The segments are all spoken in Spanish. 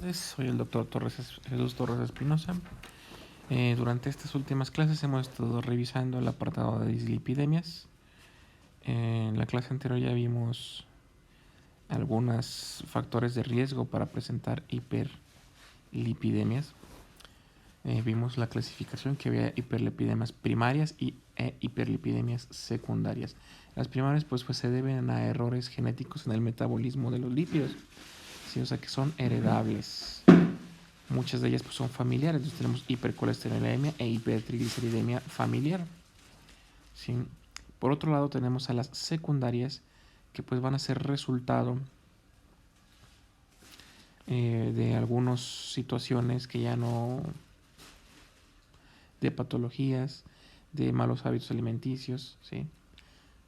tardes, soy el doctor Jesús Torres Espinosa. Durante estas últimas clases hemos estado revisando el apartado de dislipidemias. En la clase anterior ya vimos algunos factores de riesgo para presentar hiperlipidemias. Vimos la clasificación que había hiperlipidemias primarias y hiperlipidemias secundarias. Las primarias pues se deben a errores genéticos en el metabolismo de los lípidos, ¿sí? O sea que son heredables. Muchas de ellas pues son familiares. Entonces tenemos hipercolesterolemia e hipertrigliceridemia familiar, ¿sí? Por otro lado tenemos a las secundarias, que pues van a ser resultado de algunas situaciones que ya no, de patologías, de malos hábitos alimenticios, ¿sí?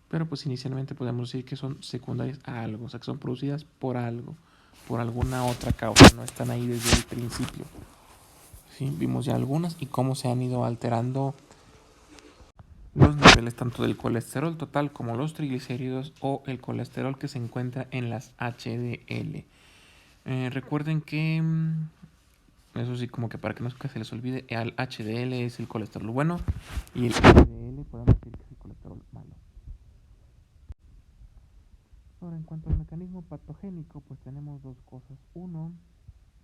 Pero pues inicialmente podemos decir que son secundarias a algo, o sea que son producidas por algo, por alguna otra causa, no están ahí desde el principio. ¿Sí? Vimos ya algunas y cómo se han ido alterando los niveles tanto del colesterol total como los triglicéridos o el colesterol que se encuentra en las HDL. Recuerden que eso sí, como que para que no se les olvide, el HDL es el colesterol bueno y el LDL podemos decir que es el colesterol malo. Ahora, en cuanto al mecanismo patogénico, pues tenemos dos cosas. Uno,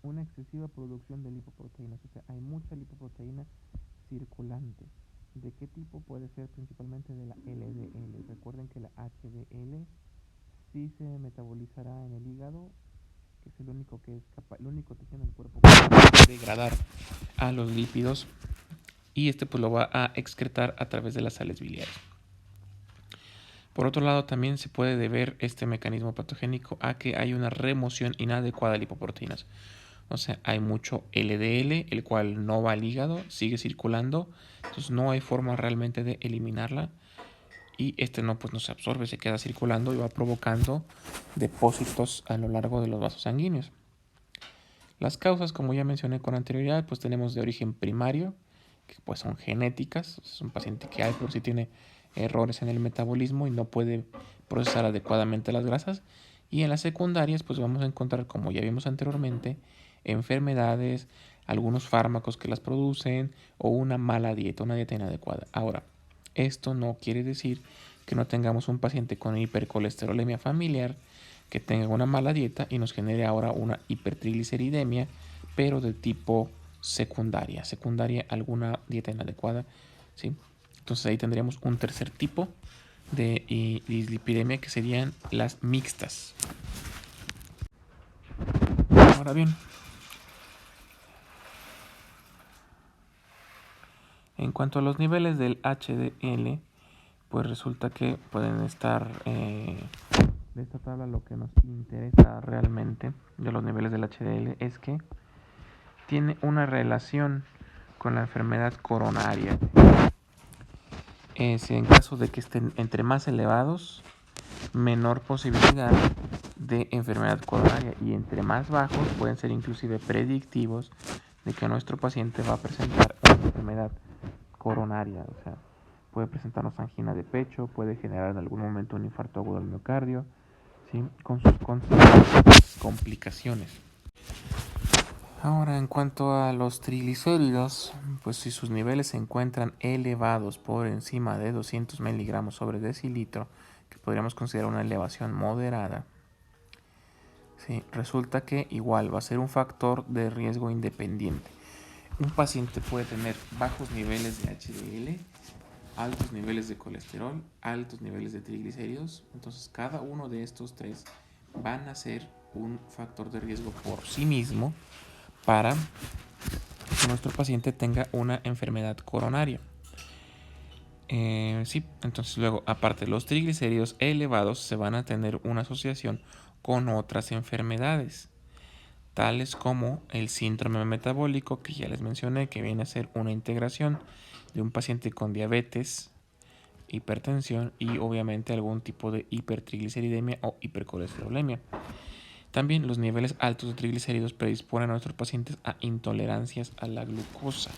una excesiva producción de lipoproteínas, o sea, hay mucha lipoproteína circulante. ¿De qué tipo? Puede ser principalmente de la LDL. Recuerden que la HDL sí se metabolizará en el hígado, que es el único tejido en el cuerpo que puede degradar a los lípidos, y este pues lo va a excretar a través de las sales biliares. Por otro lado, también se puede deber este mecanismo patogénico a que hay una remoción inadecuada de lipoproteínas. O sea, hay mucho LDL, el cual no va al hígado, sigue circulando, entonces no hay forma realmente de eliminarla, y este no se absorbe, se queda circulando y va provocando depósitos a lo largo de los vasos sanguíneos. Las causas, como ya mencioné con anterioridad, pues tenemos de origen primario, que pues son genéticas. Es un paciente que hay, pero sí tiene errores en el metabolismo y no puede procesar adecuadamente las grasas. Y en las secundarias pues vamos a encontrar, como ya vimos anteriormente, enfermedades, algunos fármacos que las producen o una mala dieta, una dieta inadecuada. Ahora, esto no quiere decir que no tengamos un paciente con hipercolesterolemia familiar que tenga una mala dieta y nos genere ahora una hipertrigliceridemia, pero de tipo secundaria alguna dieta inadecuada, ¿sí? Entonces ahí tendríamos un tercer tipo de dislipidemia, que serían las mixtas. Ahora bien, en cuanto a los niveles del HDL, pues resulta que pueden estar de esta tabla. Lo que nos interesa realmente de los niveles del HDL es que tiene una relación con la enfermedad coronaria. En caso de que estén entre más elevados, menor posibilidad de enfermedad coronaria, y entre más bajos pueden ser inclusive predictivos de que nuestro paciente va a presentar una enfermedad coronaria. O sea, puede presentarnos angina de pecho, puede generar en algún momento un infarto agudo del miocardio, ¿sí? Con sus complicaciones. Ahora, en cuanto a los triglicéridos, pues si sus niveles se encuentran elevados por encima de 200 miligramos sobre decilitro, que podríamos considerar una elevación moderada, ¿sí? Resulta que igual va a ser un factor de riesgo independiente. Un paciente puede tener bajos niveles de HDL, altos niveles de colesterol, altos niveles de triglicéridos. Entonces cada uno de estos tres van a ser un factor de riesgo por sí mismo para que nuestro paciente tenga una enfermedad coronaria. Sí, entonces luego, aparte, los triglicéridos elevados se van a tener una asociación con otras enfermedades, tales como el síndrome metabólico, que ya les mencioné, que viene a ser una integración de un paciente con diabetes, hipertensión y obviamente algún tipo de hipertrigliceridemia o hipercolesterolemia. También los niveles altos de triglicéridos predisponen a nuestros pacientes a intolerancias a la glucosa,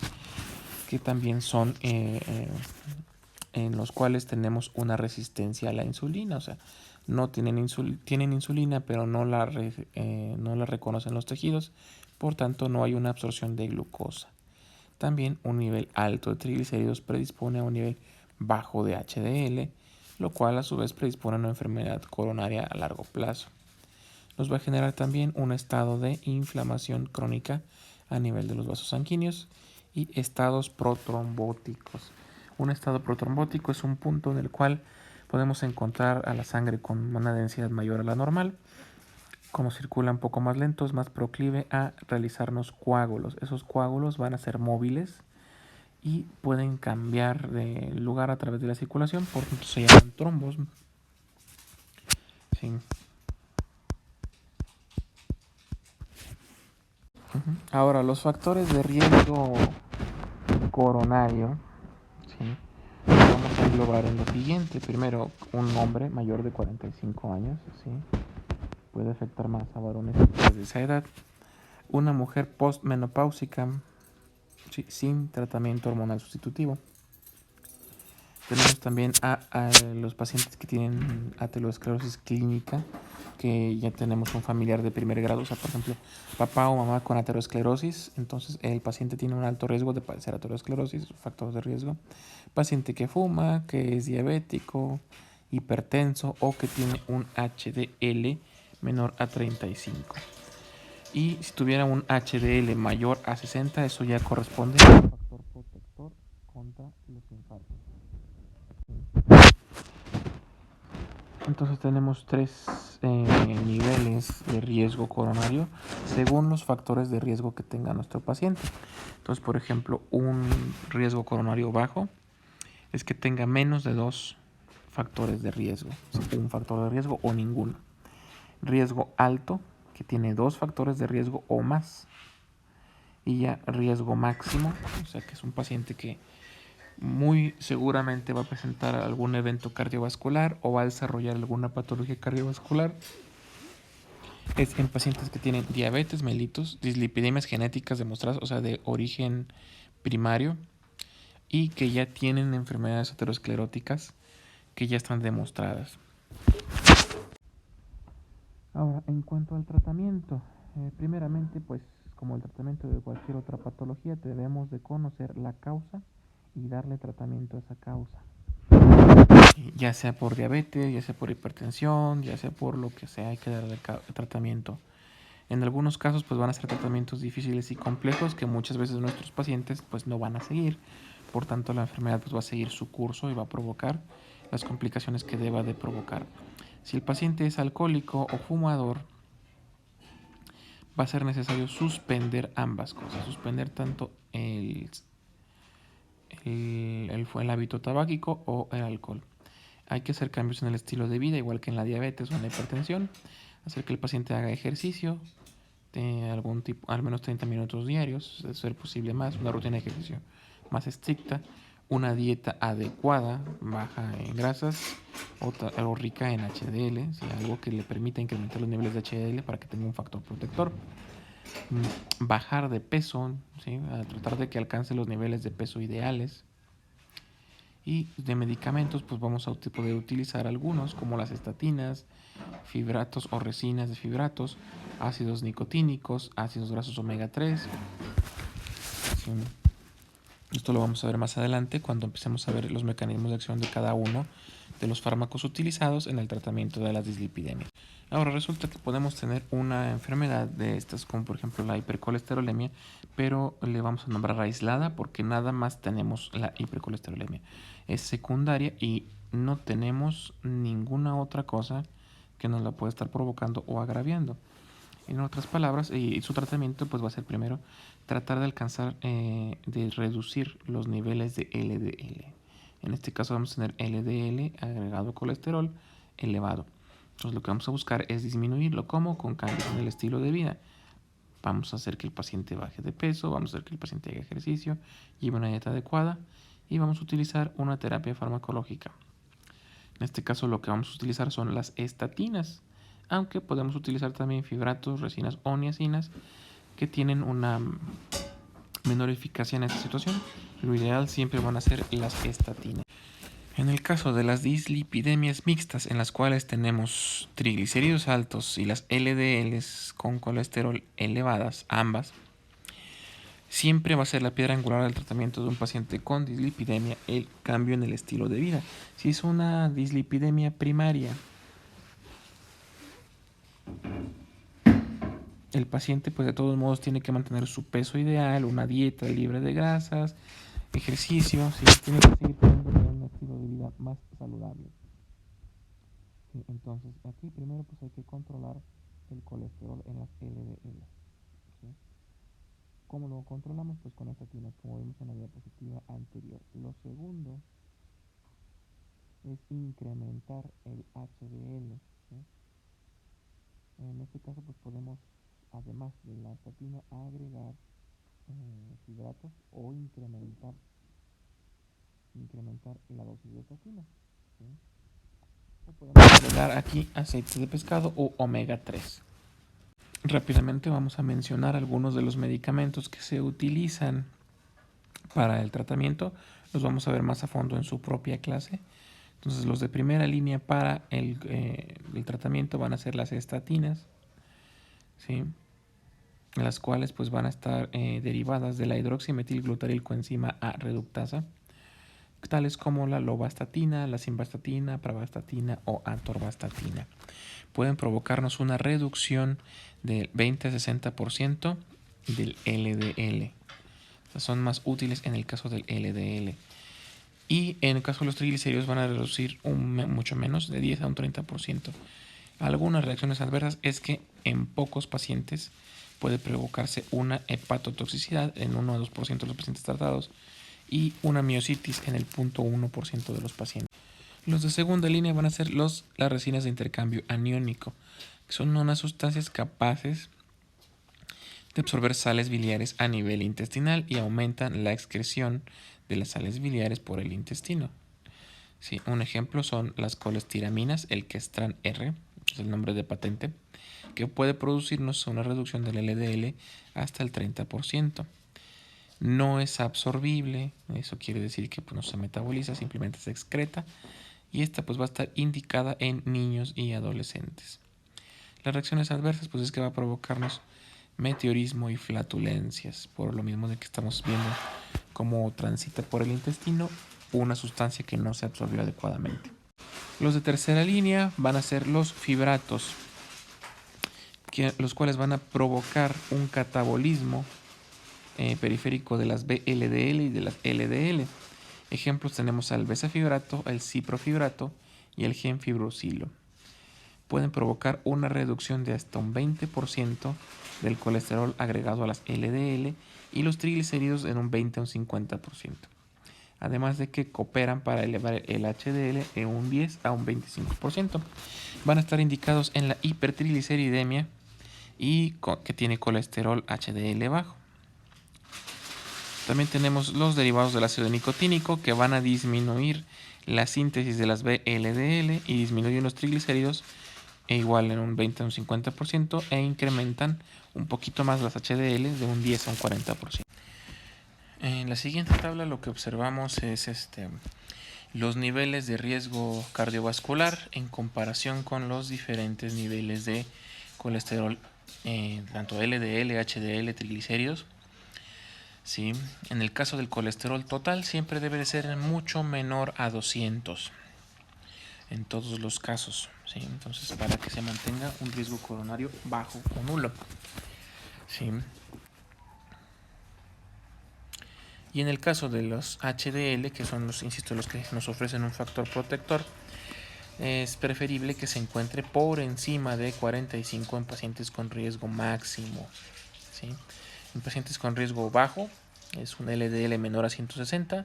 que también son en los cuales tenemos una resistencia a la insulina. O sea, no tienen, tienen insulina, pero no la reconocen los tejidos, por tanto no hay una absorción de glucosa. También un nivel alto de triglicéridos predispone a un nivel bajo de HDL, lo cual a su vez predispone a una enfermedad coronaria a largo plazo. Nos va a generar también un estado de inflamación crónica a nivel de los vasos sanguíneos y estados protrombóticos. Un estado protrombótico es un punto en el cual podemos encontrar a la sangre con una densidad mayor a la normal. Como circula un poco más lento, es más proclive a realizarnos coágulos. Esos coágulos van a ser móviles y pueden cambiar de lugar a través de la circulación, por tanto se llaman trombos. Sí. Ahora, los factores de riesgo coronario, ¿sí? Vamos a englobar en lo siguiente. Primero, un hombre mayor de 45 años, ¿sí? Puede afectar más a varones de esa edad. Una mujer postmenopáusica, ¿sí? Sin tratamiento hormonal sustitutivo. Tenemos también a los pacientes que tienen aterosclerosis clínica, que ya tenemos un familiar de primer grado, o sea, por ejemplo, papá o mamá con aterosclerosis, entonces el paciente tiene un alto riesgo de padecer aterosclerosis, factores de riesgo. Paciente que fuma, que es diabético, hipertenso o que tiene un HDL menor a 35. Y si tuviera un HDL mayor a 60, eso ya corresponde a un factor protector contra los infartos. Entonces tenemos tres niveles de riesgo coronario según los factores de riesgo que tenga nuestro paciente. Entonces, por ejemplo, un riesgo coronario bajo es que tenga menos de 2 factores de riesgo, un factor de riesgo o ninguno. Riesgo alto, que tiene 2 factores de riesgo o más. Y ya riesgo máximo, o sea que es un paciente que muy seguramente va a presentar algún evento cardiovascular o va a desarrollar alguna patología cardiovascular. Es en pacientes que tienen diabetes mellitus, dislipidemias genéticas demostradas, o sea, de origen primario, y que ya tienen enfermedades ateroscleróticas que ya están demostradas. Ahora, en cuanto al tratamiento, primeramente, pues como el tratamiento de cualquier otra patología, debemos de conocer la causa y darle tratamiento a esa causa. Ya sea por diabetes, ya sea por hipertensión, ya sea por lo que sea, hay que darle tratamiento. En algunos casos pues van a ser tratamientos difíciles y complejos que muchas veces nuestros pacientes pues no van a seguir. Por tanto, la enfermedad pues va a seguir su curso y va a provocar las complicaciones que deba de provocar. Si el paciente es alcohólico o fumador, va a ser necesario suspender ambas cosas, suspender tanto el hábito tabáquico o el alcohol. Hay que hacer cambios en el estilo de vida, igual que en la diabetes o en la hipertensión, hacer que el paciente haga ejercicio de algún tipo, al menos 30 minutos diarios, de ser posible más, una rutina de ejercicio más estricta, una dieta adecuada, baja en grasas o rica en HDL, ¿sí? Algo que le permita incrementar los niveles de HDL para que tenga un factor protector. Bajar de peso, ¿sí? A tratar de que alcance los niveles de peso ideales. Y de medicamentos, pues vamos a poder utilizar algunos, como las estatinas, fibratos o resinas de fibratos, ácidos nicotínicos, ácidos grasos omega 3. Sí. Esto lo vamos a ver más adelante cuando empecemos a ver los mecanismos de acción de cada uno de los fármacos utilizados en el tratamiento de las dislipidemias. Ahora resulta que podemos tener una enfermedad de estas, como por ejemplo la hipercolesterolemia, pero le vamos a nombrar aislada porque nada más tenemos la hipercolesterolemia. Es secundaria y no tenemos ninguna otra cosa que nos la pueda estar provocando o agraviando. En otras palabras, y su tratamiento pues va a ser primero tratar de alcanzar, de reducir los niveles de LDL. En este caso vamos a tener LDL, agregado colesterol, elevado. Entonces lo que vamos a buscar es disminuirlo. ¿Cómo? Con cambios en el estilo de vida. Vamos a hacer que el paciente baje de peso, vamos a hacer que el paciente haga ejercicio, lleve una dieta adecuada y vamos a utilizar una terapia farmacológica. En este caso lo que vamos a utilizar son las estatinas, aunque podemos utilizar también fibratos, resinas o niacinas que tienen una menor eficacia en esta situación. Lo ideal siempre van a ser las estatinas. En el caso de las dislipidemias mixtas, en las cuales tenemos triglicéridos altos y las LDLs con colesterol elevadas, ambas, siempre va a ser la piedra angular del tratamiento de un paciente con dislipidemia el cambio en el estilo de vida. Si es una dislipidemia primaria, el paciente pues de todos modos tiene que mantener su peso ideal, una dieta libre de grasas, ejercicio, ¿sí? Tiene que seguir teniendo un estilo de vida más saludable. ¿Sí? Entonces aquí primero pues hay que controlar el colesterol en las LDL. ¿Sí? ¿Cómo lo controlamos? Pues con estatinas, como vimos en la diapositiva anterior. Lo segundo es incrementar el HDL. ¿Sí? En este caso pues podemos, además de la estatina, agregar hidratos o incrementar la dosis de estatina. ¿Sí? O podemos agregar aquí aceite de pescado o omega 3. Rápidamente vamos a mencionar algunos de los medicamentos que se utilizan para el tratamiento. Los vamos a ver más a fondo en su propia clase. Entonces los de primera línea para el tratamiento van a ser las estatinas, ¿sí? Las cuales pues van a estar derivadas de la hidroximetilglutarilcoenzima A reductasa, tales como la lovastatina, la simvastatina, pravastatina o atorvastatina. Pueden provocarnos una reducción del 20 a 60% del LDL. O sea, son más útiles en el caso del LDL. Y en el caso de los triglicéridos van a reducir mucho menos, de 10 a un 30%. Algunas reacciones adversas es que en pocos pacientes puede provocarse una hepatotoxicidad en 1 a 2% de los pacientes tratados y una miositis en el 0.1% de los pacientes. Los de segunda línea van a ser las resinas de intercambio aniónico, que son unas sustancias capaces de absorber sales biliares a nivel intestinal y aumentan la excreción de las sales biliares por el intestino. Sí, un ejemplo son las colesteraminas, el Questran R, es el nombre de patente, que puede producirnos una reducción del LDL hasta el 30%. No es absorbible, eso quiere decir que pues, no se metaboliza, simplemente se excreta, y esta pues va a estar indicada en niños y adolescentes. Las reacciones adversas pues es que va a provocarnos meteorismo y flatulencias, por lo mismo de que estamos viendo cómo transita por el intestino una sustancia que no se absorbió adecuadamente. Los de tercera línea van a ser los fibratos, los cuales van a provocar un catabolismo periférico de las VLDL y de las LDL. Ejemplos tenemos al besafibrato, el ciprofibrato y el genfibrosilo. Pueden provocar una reducción de hasta un 20% del colesterol agregado a las LDL y los triglicéridos en un 20 a un 50%. Además de que cooperan para elevar el HDL en un 10 a un 25%. Van a estar indicados en la hipertrigliceridemia y que tiene colesterol HDL bajo. También tenemos los derivados del ácido nicotínico que van a disminuir la síntesis de las VLDL y disminuyen los triglicéridos igual en un 20 a un 50% e incrementan un poquito más las HDL de un 10 a un 40%. En la siguiente tabla lo que observamos es los niveles de riesgo cardiovascular en comparación con los diferentes niveles de colesterol, tanto LDL, HDL, triglicéridos. ¿Sí? En el caso del colesterol total siempre debe de ser mucho menor a 200 en todos los casos, ¿sí? Entonces para que se mantenga un riesgo coronario bajo o nulo, ¿sí? Y en el caso de los HDL, que son los, insisto, los que nos ofrecen un factor protector, es preferible que se encuentre por encima de 45 en pacientes con riesgo máximo, ¿sí? En pacientes con riesgo bajo es un LDL menor a 160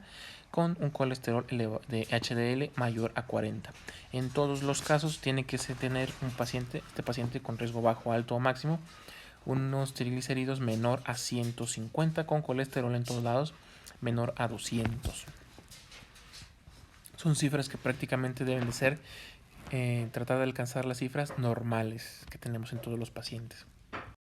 con un colesterol de HDL mayor a 40. En todos los casos tiene que tener este paciente con riesgo bajo, alto o máximo, unos triglicéridos menor a 150 con colesterol en todos lados menor a 200. Son cifras que prácticamente deben de ser tratar de alcanzar las cifras normales que tenemos en todos los pacientes.